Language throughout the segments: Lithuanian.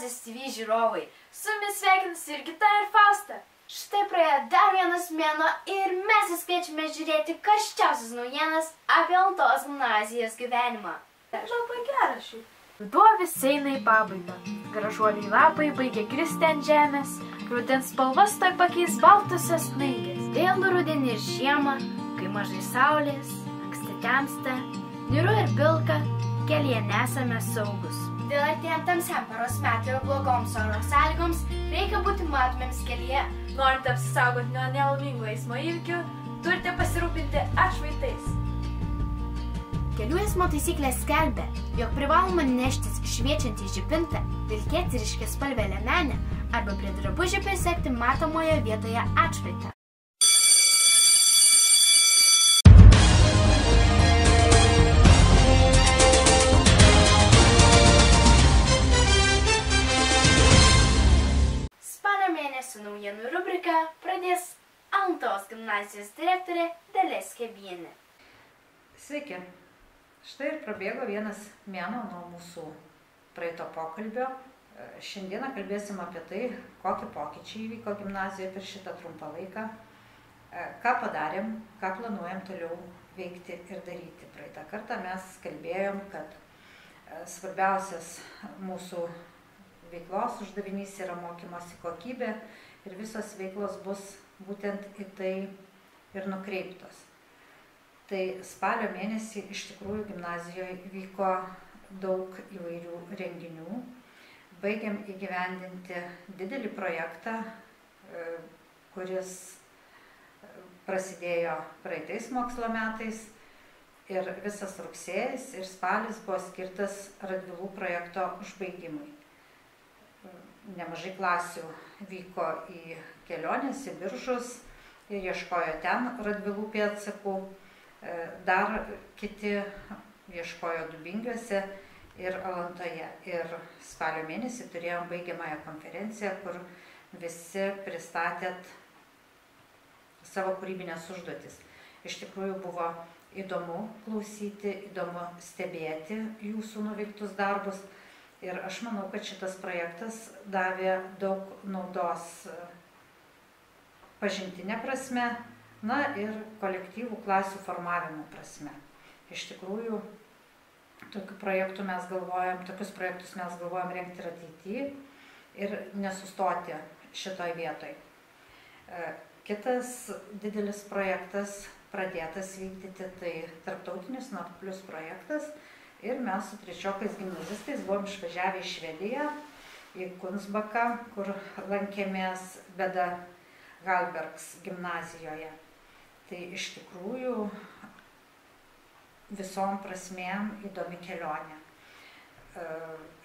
Gimnazijos TV žiūrovai. Su jumis sveikinasi Jurgita ir Fausta. Štai praėjo dar vienas mėnuo ir mes jūs kviečiame žiūrėti karščiausias naujienas apie Alantos gimnazijos gyvenimą. Labai geras šį. Ruduo vis eina į pabaigą. Gražuoliai lapai baigia kristi ant žemės, rudens spalvas tuoj pakeis baltusios snaigės. Vėl rudenį ir žiemą, kai mažai saulės, anksti temsta, niūru ir pilka, kelyje nesame saugus. Dėl artėjant tamsiam paros metų ir blogoms oro sąlygoms reikia būti matomiems kelyje. Norint apsisaugoti nuo nelaimingų eismo įvykių, turite pasirūpinti atšvaitais. Kelių eismo taisyklės skelbia, jog privaloma neštis šviečiantį žibintą, vilkėti ryškiaspalvę liemenę arba prie drabužių prisegti matomoje vietoje atšvaitą. Spalio mėnesio naujienų rubriką pradės Alantos gimnazijos direktorė Dalia Skebienė. Sveiki. Štai ir prabėgo vienas mėnuo nuo mūsų praeito pokalbio. Šiandieną kalbėsim apie tai, kokie pokyčiai įvyko gimnazijoje per šitą trumpą laiką, ką padarėm, ką planuojam toliau veikti ir daryti. Praeitą kartą mes kalbėjom, kad svarbiausias mūsų veiklos uždavinys yra mokymosi kokybė ir visos veiklos bus būtent į tai ir nukreiptos. Tai spalio mėnesį iš tikrųjų gimnazijoje vyko daug įvairių renginių. Baigėm įgyvendinti didelį projektą, kuris prasidėjo praeitais mokslo metais ir visas rugsėjis ir spalis buvo skirtas Radvilų projekto užbaigimui. Nemažai klasių vyko į keliones, į Biržus ir ieškojo ten Radvilų pėdsakų. Dar kiti ieškojo Dubingiuose ir Alantoje. Ir spalio mėnesį turėjom baigiamąją konferenciją, kur visi pristatėt savo kūrybinės užduotis. Iš tikrųjų buvo įdomu klausyti, įdomu stebėti jūsų nuveiktus darbus. Ir aš manau, kad šitas projektas davė daug naudos pažintinė prasme, na ir kolektyvų klasių formavimo prasme. Iš tikrųjų, tokius projektus mes galvojam rengti ir ateityje ir nesustoti šitoj vietoj. Kitas didelis projektas pradėtas vykdyti, tai tarptautinis Nord Plus projektas. Ir mes su trečiokais gimnazistais buvom išvažiavę į Švediją, į Kunsbaką, kur lankėmės Beda Galbergs gimnazijoje. Tai iš tikrųjų visom prasmėm įdomi kelionė.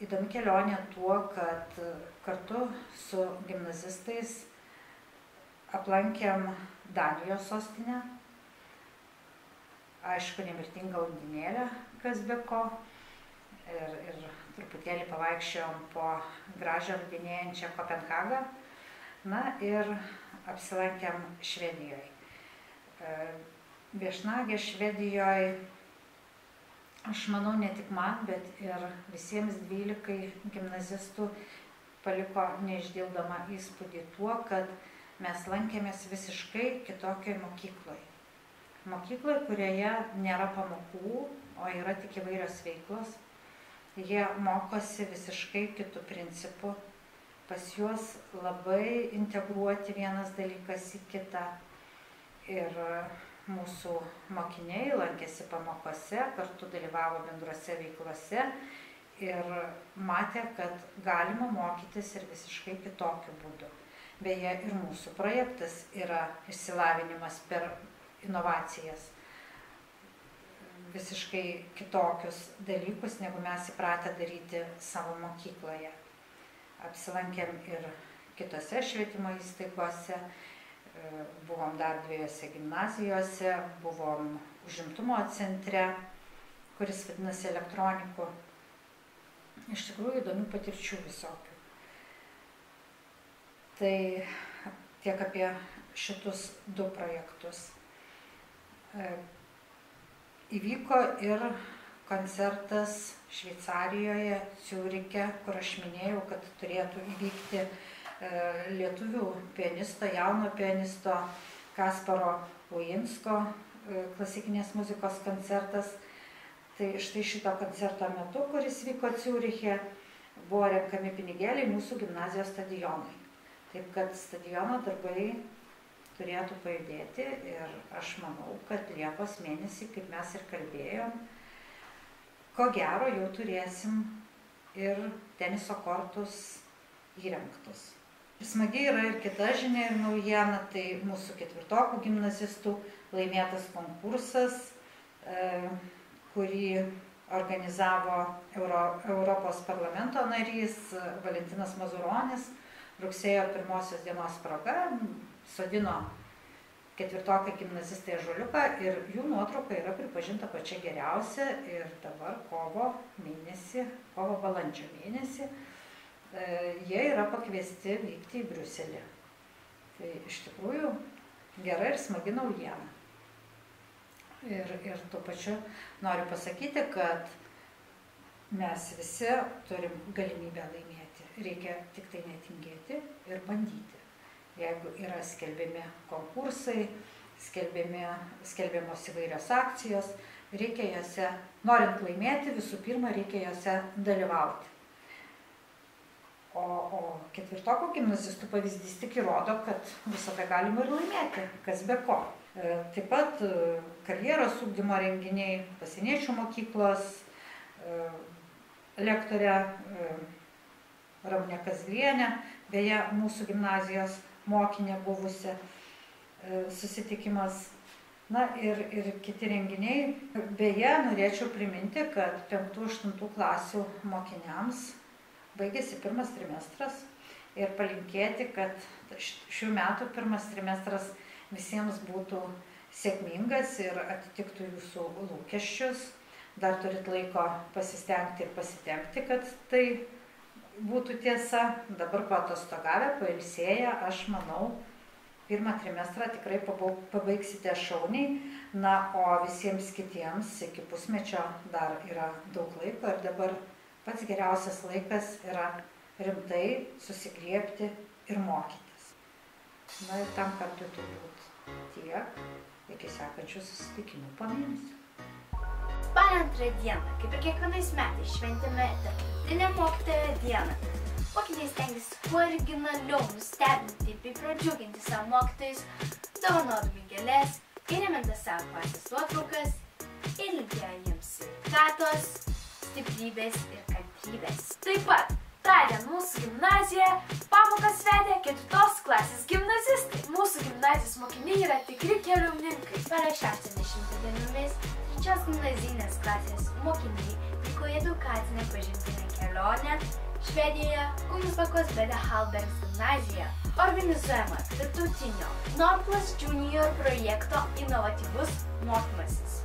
Įdomi kelionė tuo, kad kartu su gimnazistais aplankėm Danijos sostinę, aišku, nemirtingą Undinėlę, kas be ko, ir truputėlį pavaikščiojom po gražią rudinėjančią Kopenhagą, na ir apsilankėm Švedijoje. Viešnagė Švedijoje, aš manau, ne tik man, bet ir visiems 12 gimnazistų paliko neišdildomą įspūdį tuo, kad mes lankėmės visiškai kitokioj mokykloje. Mokykloje, kurioje nėra pamokų, o yra tik įvairios veiklos. Jie mokosi visiškai kitų principų. Pas juos labai integruoti vienas dalykas į kitą. Ir mūsų mokiniai lankėsi pamokose, kartu dalyvavo bendrose veiklose ir matė, kad galima mokytis ir visiškai kitokiu būdu. Beje, ir mūsų projektas yra išsilavinimas per inovacijas. Visiškai kitokius dalykus, negu mes įpratę daryti savo mokykloje. Apsilankėm ir kitose švietimo įstaigose. Buvom dar 2 gimnazijose, buvom užimtumo centre, kuris vadinasi Elektronikų. Iš tikrųjų įdomių patirčių visokių. Tai tiek apie šitus 2 projektus. Įvyko ir koncertas Šveicarijoje, Ciuriche, kur aš minėjau, kad turėtų įvykti lietuvių pianisto, jauno pianisto Kasparo Uinsko klasikinės muzikos koncertas. Tai štai šito koncerto metu, kuris vyko Ciuriche, buvo renkami pinigėliai mūsų gimnazijos stadionui. Taip kad stadiono darbai turėtų pajudėti ir aš manau, kad Liepos mėnesį, kaip mes ir kalbėjom, ko gero jau turėsim ir teniso kortus įrengtus. Smagiai yra ir kita žinia ir naujiena, tai mūsų ketvirtokų gimnazistų laimėtas konkursas, kurį organizavo Europos parlamento narys Valentinas Mazuronis. Rugsėjo 1 dienos proga sodino ketvirtokai gimnazistai ąžuoliuką ir jų nuotrauka yra pripažinta pačia geriausia ir dabar balandžio mėnesį jie yra pakviesti vykti į Briuselį. Tai iš tikrųjų gera ir smagi naujiena. Ir tuo pačiu noriu pasakyti, kad mes visi turim galimybę laimėti. Reikia tik tai netingėti ir bandyti. Jeigu yra skelbiami konkursai, skelbiamos įvairios akcijos, reikia jose, norint laimėti, visų pirma, reikia jose dalyvauti. O ketvirtokų gimnazistų pavyzdys tik įrodo, kad visada galima ir laimėti, kas be ko. Taip pat karjeros ugdymo renginiai, pasieniečių mokyklos, lektorė Ramunė Kazlienė, beje, mūsų gimnazijos mokinė buvusi, susitikimas, na ir kiti renginiai. Beje, norėčiau priminti, kad 5-8 klasių mokiniams baigėsi pirmas trimestras ir palinkėti, kad šių metų pirmas trimestras visiems būtų sėkmingas ir atitiktų jūsų lūkesčius. Dar turit laiko pasistengti ir pasitempti, kad tai būtų tiesa. Dabar paatostogavę, pailsėję, aš manau, pirmą trimestrą tikrai pabaigsite šauniai. Na, o visiems kitiems iki pusmečio dar yra daug laiko ir dabar pats geriausias laikas yra rimtai susigriebti ir mokytis. Na ir tam kartu turbūt tiek, iki sekančių susitikimų po mėnesio. Spalio 2 dieną, kaip ir kiekvienais metais, šventėme Tarptautinę mokytojo dieną. Mokiniai stengiasi kuo originaliau nustebinti bei pradžiuginti savo mokytojus, dovanodami gėles, įrėminti savo klasės nuotraukas ir linkėjo jiems sveikatos, stiprybės ir kantrybės. Taip pat tądien mūsų gimnazijoje pamokas vedė 4 klasės gimnazistai. Mūsų gimnazijos mokiniai yra tikri keliauninkai. Per 60 dienomis 3 gimnazijinės klasės mokiniai vyko į edukacinę pažintinę kelionę Švedijoje, Kungsbakos Bede Hallbergs gimnazijoje, organizuojama tarptautinio Nordplus Junior projekto inovatyvus mokymasis.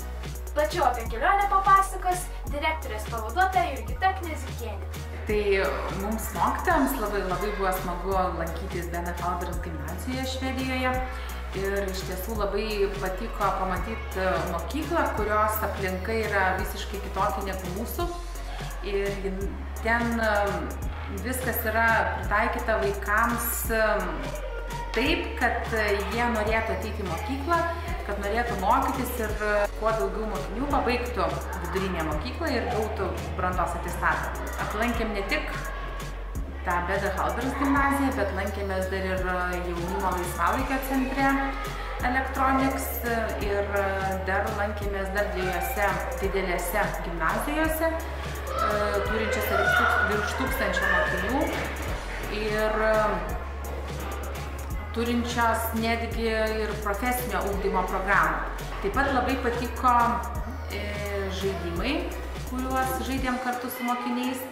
Plačiau apie kelionę papasakos direktorės pavaduotoja Jurgita Knezikienė. Tai mums mokytojams labai buvo smagu lankytis Bede Hallbergs gimnazijoje Švedijoje. Ir iš tiesų labai patiko pamatyti mokyklą, kurios aplinka yra visiškai kitokia negu mūsų. Ir ten viskas yra pritaikyta vaikams taip, kad jie norėtų ateiti į mokyklą, kad norėtų mokytis ir kuo daugiau mokinių pabaigtų vidurinę mokyklą ir gautų brandos atestatą. Aplankėm ne tik tą Bede Hallbergs gimnaziją, bet lankėmės dar ir jaunimo laisvalaikio centre Electronics ir dar lankėmės dar 2 didelėse gimnazijose, turinčiose virš 1000 mokinių ir turinčios netgi ir profesinio ugdymo programą. Taip pat labai patiko žaidimai, kuriuos žaidėm kartu su mokiniais.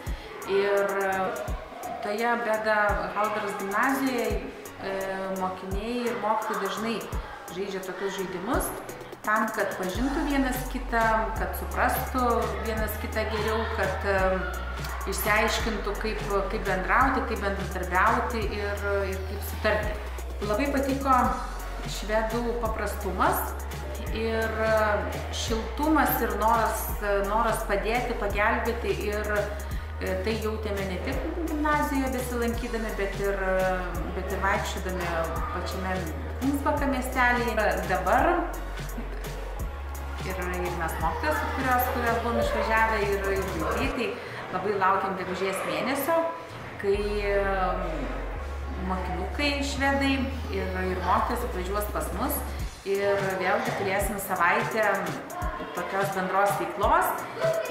Ir toje Bede Hallbergs gimnazijoje mokiniai ir mokytojai dažnai žaidžia tokius žaidimus, tam, kad pažintų vienas kitą, kad suprastų vienas kitą geriau, kad išsiaiškintų, kaip bendrauti, kaip bendradarbiauti ir kaip sutarti. Labai patiko švedų paprastumas ir šiltumas ir noras padėti, pagelbėti ir tai jautėme ne tik gimnazijoje besilankydami, bet ir vaikščiodami pačiame Kunzbaka miestelėje. Dabar ir mes mokytojos, kurios buvom išvažiavę ir vaikai, tai labai laukiam gegužės mėnesio, kai mokinukai švedai ir mokytojos atvažiuos pas mus ir vėlgi turėsim savaitę tokios bendros veiklos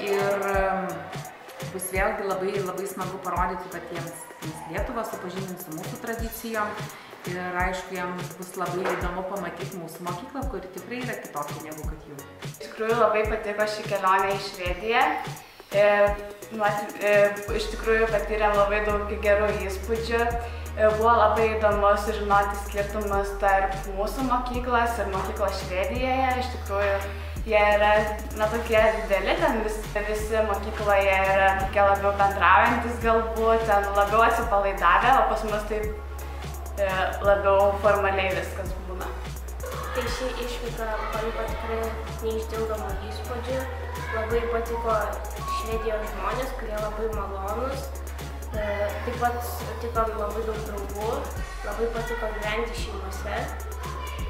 ir bus vėlgi labai smagu parodyti patiems Lietuvą, supažindinti su mūsų tradicijom ir aišku, jiems bus labai įdomu pamatyti mūsų mokyklą, kuri tikrai yra kitokia negu kad jų. Iš tikrųjų labai patiko ši kelionė į Švediją. Iš tikrųjų patyrėm labai daug gerų įspūdžių. Buvo labai įdomu sužinoti skirtumus tarp mūsų mokyklos ir mokyklos Švedijoje. Iš tikrųjų, jie yra tokie dideli, ten visi mokykloje yra tokie labiau bendraujantis galbūt, ten labiau atsipalaidavę, o pas mus taip labiau formaliai viskas būna. Tai ši išvyka paliko tikrai neišdildomų įspūdžių. Labai patiko Švedijos žmonės, kurie labai malonūs. Taip pat sutikom labai daug draugų, labai patiko gyventi šeimose.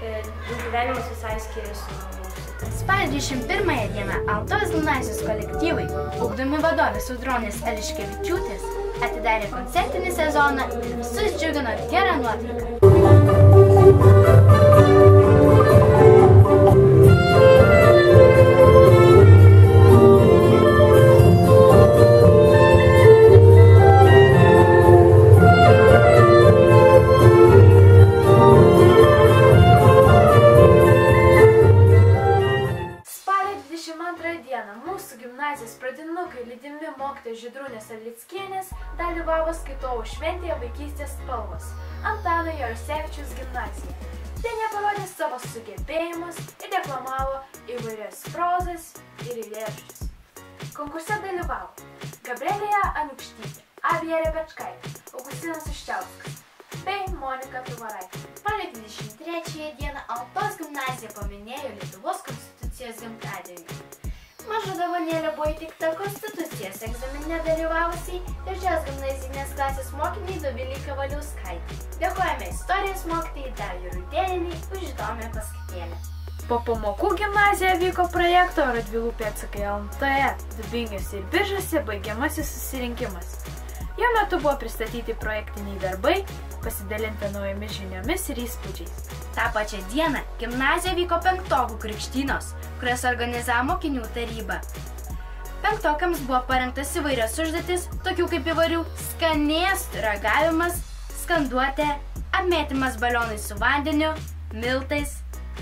Jų gyvenimas visai skiriasi nuo mūsų. Spalio 21 dieną Alantos gimnazijos kolektyvai, ugdomi vadovės Audronės Eliškevičiūtės, atidarė koncertinį sezoną ir visus džiugino gera nuotaika. Lydimi mokytojos Žydrūnės Arlickienės dalyvavo skaitovų šventėje Vaikystės spalvos Antano Jarosevičiaus gimnazija. Ten jie parodė savo sugebėjimus ir deklamavo įvairias prozas ir eilėraščius. Konkurse dalyvavo Gabrielija Aniukštytė, Avija Rebečkaitė, Augustinas Uščiauskas bei Monika Pivaraitė. Spalio 23 dieną Alantos gimnazija paminėjo Lietuvos konstitucijos gimtadienį. Maža dovanėlė buvo įteikta konstitucijos egzamine dalyvavusiai 3 gimnazijinės klasės mokiniai Dovilei Kavaliauskaitei. Dėkojame istorijos mokytojai Daivai Rudėnienei už įdomią paskaitėlę. Po pamokų gimnazijoje vyko projekto Radvilų pėdsakai Alantoje, Dubingiuose ir Biržuose baigiamasis susirinkimas. Jo metu buvo pristatyti projektiniai darbai, pasidalinta naujomis žiniomis ir įspūdžiais. Ta pačią dieną gimnazijoje vyko 5-okų krikštynos, kurias organizavo mokinių taryba. 5-okams buvo parengtas įvairios užduotis, tokių kaip įvairių skanėstų ragavimas, skanduotė, apmėtymas balionais su vandeniu, miltais,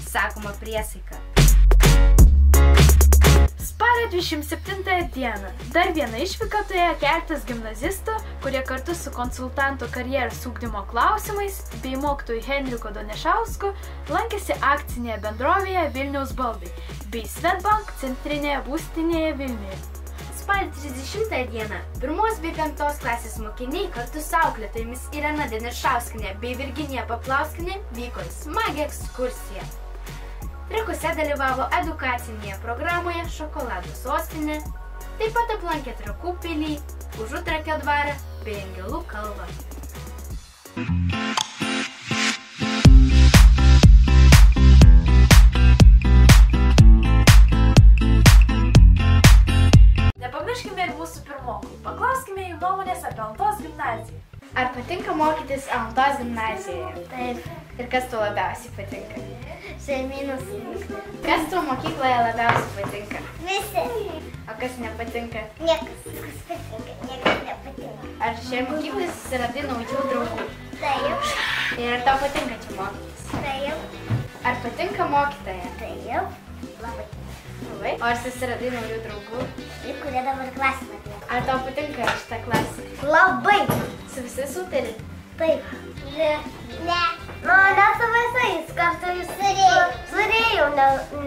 sakoma priesaika. Spalio 27 dieną dar viena išvyka turėjo keletas gimnazistų, kurie kartu su konsultantų karjeros ugdymo klausimais bei mokytoju Henriku Donešausku lankėsi akcinėje bendrovėje Vilniaus baldai bei Swedbank centrinėje būstinėje Vilniuje. Spalio 30 dieną 1 bei 5 klasės mokiniai kartu su auklėtojomis Irena Denišauskienė bei Virginija Paplauskinė vyko į smagią ekskursiją. Trakuose dalyvavo edukacinėje programoje Šokolado sostinė, taip pat aplankė Trakų pilį, Užutrakio dvarą bei Angelų kalvą. Nepamirškime ir mūsų pirmokų, paklauskime jų nuomonės apie Alantos gimnaziją. Ar patinka mokytis Alantos gimnazijoje? Taip, Ir kas tau labiausiai patinka? žemynus. Kas tau mokykloje labiausiai patinka? Visi. O kas nepatinka? Niekas. Viskas patinka, niekas nepatinka. Ar šiai mokyklai susiradai naujų draugų? Taip, Ir ar tau patinka čia mokytis? taip, Ar patinka mokytoja? taip. Labai. Labai. O ar susiradai naujų draugų? Ir kurie dabar klasina. Ar tau patinka šitą klasę? Labai. Su visais sutari? Taip. Ne. Nu, ne su visais, kartu surėjau,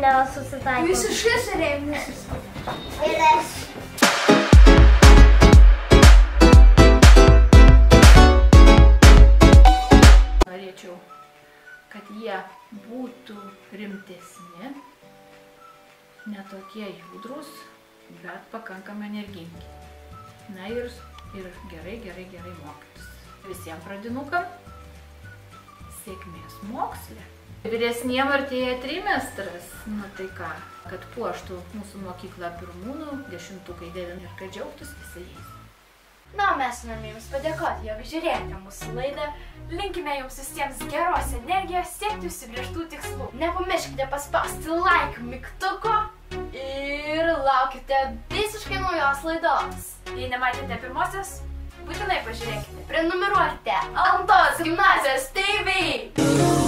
nesusitaikau. Visiškai surėjau nesusitaikau. Ir aš. Norėčiau, kad jie būtų rimtesni, netokie judrus, bet pakankamai energingi. Na ir gerai mokytis. Visiems pradinukam sėkmės moksle. Vyresniem artėja trimestras, nu tai ką, kad puoštų mūsų mokyklą pirmūnų, 10-ukai, 9 ir kad džiaugtųsi visais. Na, mes norime Jums padėkoti, jog žiūrėjote mūsų laidą. Linkime Jums visiems geros energijos, siekti užsibrėžtų tikslų. Nepamirškite paspausti like mygtuko ir laukite visiškai naujos laidos. Jei nematėte pirmosios, būtinai pažiūrėkite. Prenumeruokite Alantos gimnazijos TV.